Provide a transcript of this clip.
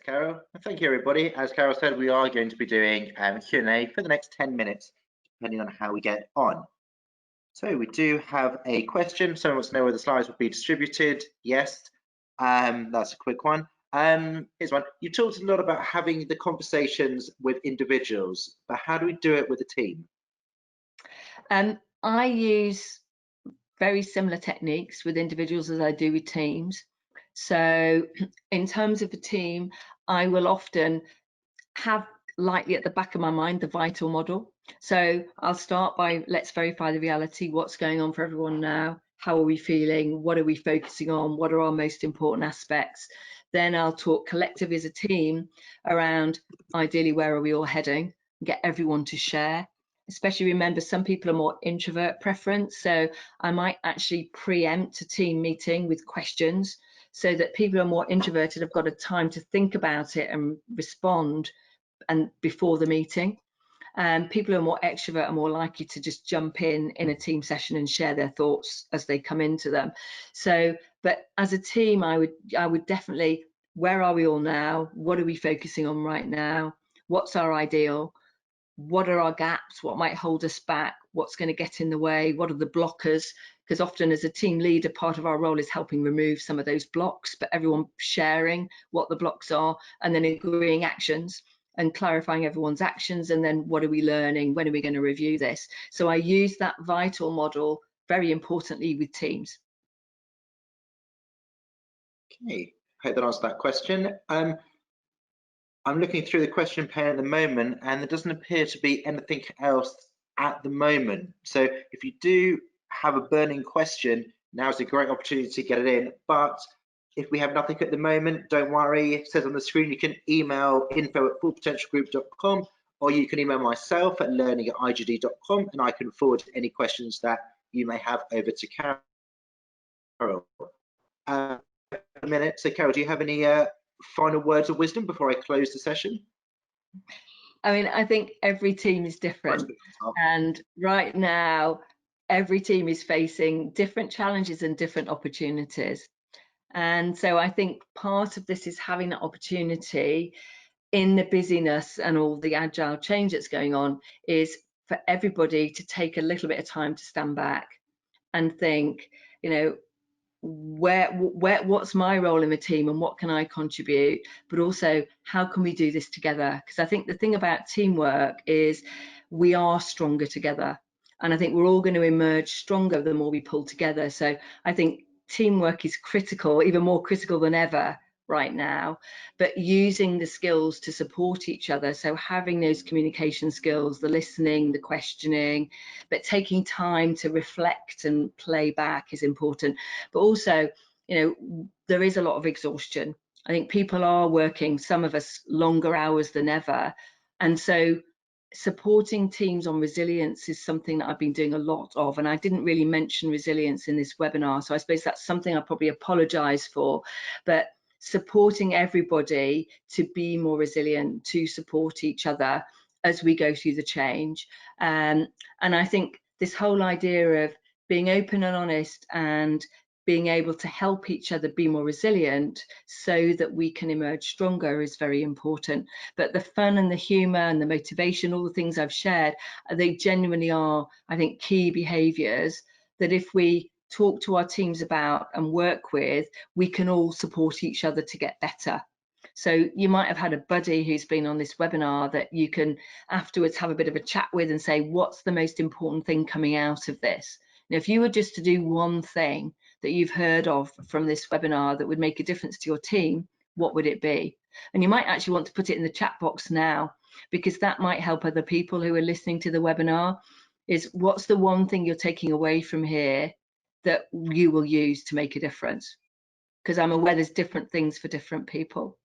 Carol. And thank you, everybody. As Carol said, we are going to be doing Q&A for the next 10 minutes, depending on how we get on. So we do have a question. Someone wants to know where the slides will be distributed. Yes, that's a quick one. Here's one. You talked a lot about having the conversations with individuals, but how do we do it with a team? I use very similar techniques with individuals as I do with teams. So in terms of a team, I will often have lightly at the back of my mind the vital model. So I'll start by, let's verify the reality, what's going on for everyone now, how are we feeling, what are we focusing on, what are our most important aspects. Then I'll talk collectively as a team around ideally where are we all heading, get everyone to share. Especially remember, some people are more introvert preference, so I might actually preempt a team meeting with questions so that people who are more introverted have got a time to think about it and respond and before the meeting. People who are more extrovert are more likely to just jump in a team session and share their thoughts as they come into them. So, but as a team, I would definitely, where are we all now? What are we focusing on right now? What's our ideal? What are our gaps? What might hold us back? What's going to get in the way? What are the blockers? Because often as a team leader, part of our role is helping remove some of those blocks, but everyone sharing what the blocks are and then agreeing actions and clarifying everyone's actions. And then what are we learning? When are we going to review this? So I use that vital model very importantly with teams. Okay, hope that answers that question. I'm looking through the question pane at the moment, and there doesn't appear to be anything else at the moment. So if you do have a burning question, now's a great opportunity to get it in. But if we have nothing at the moment, don't worry. It says on the screen you can email info@fullpotentialgroup.com, or you can email myself at learning@igd.com, and I can forward any questions that you may have over to Carol. A minute. So Carol, do you have any final words of wisdom before I close the session? I mean, I think every team is different, and right now every team is facing different challenges and different opportunities. And so I think part of this is having that opportunity in the busyness and all the agile change that's going on, is for everybody to take a little bit of time to stand back and think, you know, what's my role in the team and what can I contribute, but also how can we do this together? Because I think the thing about teamwork is we are stronger together, and I think we're all going to emerge stronger the more we pull together. So I think teamwork is critical, even more critical than ever right now, but using the skills to support each other. So having those communication skills, the listening, the questioning, but taking time to reflect and play back is important. But also, you know, there is a lot of exhaustion. I think people are working, some of us longer hours than ever. And so supporting teams on resilience is something that I've been doing a lot of, and I didn't really mention resilience in this webinar, so I suppose that's something I probably apologize for, but supporting everybody to be more resilient, to support each other as we go through the change. And I think this whole idea of being open and honest and being able to help each other be more resilient so that we can emerge stronger is very important. But the fun and the humor and the motivation, all the things I've shared, they genuinely are, I think, key behaviors that if we talk to our teams about and work with, we can all support each other to get better. So you might have had a buddy who's been on this webinar that you can afterwards have a bit of a chat with and say, what's the most important thing coming out of this? Now, if you were just to do one thing that you've heard of from this webinar that would make a difference to your team, what would it be? And you might actually want to put it in the chat box now, because that might help other people who are listening to the webinar. Is what's the one thing you're taking away from here that you will use to make a difference? Because I'm aware there's different things for different people.